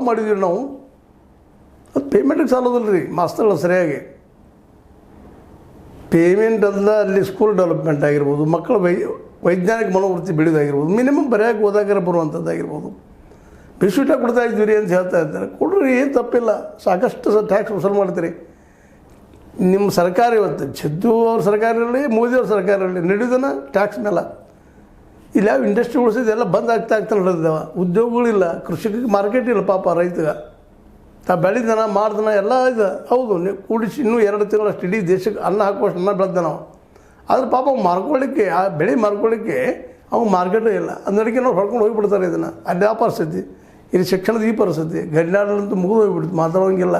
ಮಾಡಿದ್ವಿ ನಾವು. ಅದು ಪೇಮೆಂಟಿಗೆ ಸಾಲೋದಿಲ್ಲ ರೀ ಮಾಸ್ತರ್ಗಳು ಸರಿಯಾಗಿ. ಪೇಮೆಂಟ್ ಅಲ್ಲ, ಅಲ್ಲಿ ಸ್ಕೂಲ್ ಡೆವಲಪ್ಮೆಂಟ್ ಆಗಿರ್ಬೋದು, ಮಕ್ಕಳ ವೈಜ್ಞಾನಿಕ ಮನೋವೃತ್ತಿ ಬೆಳೆಯೋದಾಗಿರ್ಬೋದು, ಮಿನಿಮಮ್ ಬರೆಯೋಕೆ ಓದಾಗರ ಬರುವಂಥದ್ದಾಗಿರ್ಬೋದು. ಬಿಸ್ವಿಟ ಕೊಡ್ತಾ ಇದ್ವಿ ರೀ ಅಂತ ಹೇಳ್ತಾ ಇದ್ದಾರೆ. ಕೊಡ್ರಿ, ಏನು ತಪ್ಪಿಲ್ಲ. ಸಾಕಷ್ಟು ಟ್ಯಾಕ್ಸ್ ವಸೂಲು ಮಾಡ್ತೀರಿ. ನಿಮ್ಮ ಸರ್ಕಾರ ಇವತ್ತು ಜದ್ದು ಅವ್ರ ಸರ್ಕಾರ ಇರಲಿ, ಮೋದಿಯವ್ರ ಸರ್ಕಾರ ಇರಲಿ, ನಡೆಯೋದನ್ನ ಟ್ಯಾಕ್ಸ್ ಮೇಲೆ. ಇಲ್ಲಿ ಯಾವ ಇಂಡಸ್ಟ್ರಿ ಉಳಿಸಿದೆಲ್ಲ ಬಂದ್ ಆಗ್ತಾ ನಡೆದಿದ್ದಾವೆ. ಉದ್ಯೋಗಗಳಿಲ್ಲ, ಕೃಷಿಗೆ ಮಾರ್ಕೆಟ್ ಇಲ್ಲ ಪಾಪ ರೈತಗೆ. ತಾ ಬೆಳೆದನ ಮಾಡ್ದನ ಎಲ್ಲ ಇದೆ. ಹೌದು, ನೀವು ಕೂಡಿಸಿ ಇನ್ನೂ 2 ತಿಂಗಳಷ್ಟು ಇಡೀ ದೇಶಕ್ಕೆ ಅನ್ನ ಹಾಕುವಷ್ಟು ಅನ್ನ ಬೆಳೆದ ನಾವು. ಆದರೆ ಪಾಪ ಮಾರ್ಕೊಳ್ಳಿಕ್ಕೆ, ಆ ಬೆಳೆ ಮಾರ್ಕೊಳ್ಳಿಕ್ಕೆ ಅವ್ನು ಮಾರ್ಕೆಟೇ ಇಲ್ಲ. ಅದಕ್ಕೆ ನಾವು ಹೊಡ್ಕೊಂಡು ಹೋಗಿಬಿಡ್ತಾರೆ ಇದನ್ನು. ಅಲ್ಲಿ ಆ ಪರಿಸ್ಥಿತಿ, ಇಲ್ಲಿ ಶಿಕ್ಷಣದ ಈ ಪರಿಸ್ಥಿತಿ. ಗಡಿನಾಡಂತೂ ಮುಗಿದು ಹೋಗಿಬಿಡ್ತು, ಮಾತಾಡೋಂಗಿಲ್ಲ.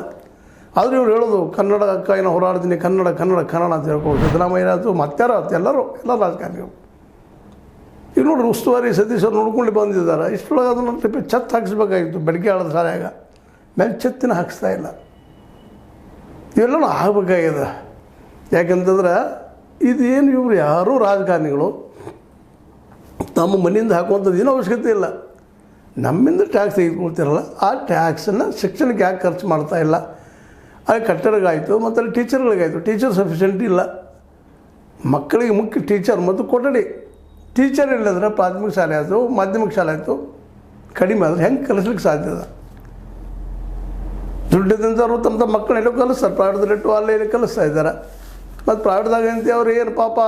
ಆದರೂ ಇವ್ರು ಹೇಳೋದು ಕನ್ನಡ ಅಕ್ಕ ಏನೋ ಹೋರಾಡ್ತೀನಿ, ಕನ್ನಡ ಕನ್ನಡ ಕನ್ನಡ ಅಂತ ಹೇಳ್ಕೊಂಡು ಸಿದ್ದರಾಮಯ್ಯ ಆಯ್ತು, ಮತ್ತಾರ ಆಯ್ತು, ಎಲ್ಲ ರಾಜಕಾರಣಿಗಳು. ಈಗ ನೋಡ್ರಿ, ಉಸ್ತುವಾರಿ ಸತೀಶ್ ಅವ್ರು ನೋಡ್ಕೊಂಡು ಬಂದಿದ್ದಾರೆ. ಇಷ್ಟೊಳಗೆ ಅದನ್ನು ಛತ್ ಹಾಕಿಸ್ಬೇಕಾಗಿತ್ತು ಬೆಳಗ್ಗೆ ಆಳದ ಶಾಲೆಯಾಗ. ಮೇಲೆ ಛತ್ತಿನ ಹಾಕಿಸ್ತಾ ಇಲ್ಲ. ಇವೆಲ್ಲನೂ ಆಗಬೇಕಾಗಿದೆ. ಯಾಕೆಂತಂದ್ರೆ ಇದೇನು ಇವರು ಯಾರೂ ರಾಜಕಾರಣಿಗಳು ತಮ್ಮ ಮನೆಯಿಂದ ಹಾಕುವಂಥದ್ದು ಏನೂ ಅವಶ್ಯಕತೆ ಇಲ್ಲ. ನಮ್ಮಿಂದ ಟ್ಯಾಕ್ಸ್ ತೆಗೆದುಕೊಳ್ತಿರಲ್ಲ, ಆ ಟ್ಯಾಕ್ಸನ್ನು ಶಿಕ್ಷಣಕ್ಕೆ ಯಾಕೆ ಖರ್ಚು ಮಾಡ್ತಾ ಇಲ್ಲ? ಅಲ್ಲಿ ಕಟ್ಟಡಗಾಯಿತು ಮತ್ತು ಅಲ್ಲಿ ಟೀಚರ್ಗಳಿಗಾಯಿತು. ಟೀಚರ್ ಸಫಿಷಿಯೆಂಟ್ ಇಲ್ಲ. ಮಕ್ಕಳಿಗೆ ಮುಖ್ಯ ಟೀಚರ್ ಮತ್ತು ಕೊಠಡಿ. ಟೀಚರ್ ಇಲ್ಲಂದ್ರೆ ಪ್ರಾಥಮಿಕ ಶಾಲೆ ಆಯಿತು, ಮಾಧ್ಯಮಿಕ ಶಾಲೆ ಆಯಿತು, ಕಡಿಮೆ ಆದರೆ ಹೆಂಗೆ ಕಲಿಸ್ಲಿಕ್ಕೆ ಸಾಧ್ಯದ? ದುಡ್ಡಿದಂಥವ್ರು ತಮ್ಮ ಮಕ್ಕಳೆಲ್ಲೋ ಕಲಿಸ್ತಾರೆ. ಪ್ರೈವೇಟ್ದಲ್ಲಿಟ್ಟು ಅಲ್ಲೇ ಇಲ್ಲಿ ಕಲಿಸ್ತಾ ಇದ್ದಾರೆ. ಮತ್ತು ಪ್ರೈವೇಟ್ದಾಗ ಅಂತ ಅವ್ರು ಏನು ಪಾಪ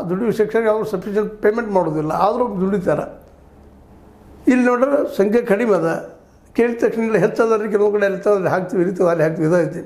ದುಡ್ಡು ಶಿಕ್ಷಣಕ್ಕೆ ಅವರು ಸಫಿಷಿಯೆಂಟ್ ಪೇಮೆಂಟ್ ಮಾಡೋದಿಲ್ಲ, ಆದರೂ ದುಡಿತಾರೆ. ಇಲ್ಲಿ ನೋಡ್ರೆ ಸಂಖ್ಯೆ ಕಡಿಮೆ ಅದ. ಕೇಳಿದ ತಕ್ಷಣ ಇಲ್ಲ ಹೆಚ್ಚದ ರೀ, ಕೆಲವು ಕಡೆ ಇರ್ತದೆ, ಅಲ್ಲಿ ಹಾಕ್ತೀವಿ, ಇರ್ತದೆ, ಅಲ್ಲಿ ಹಾಕ್ತೀವಿ, ಇದೈತಿ.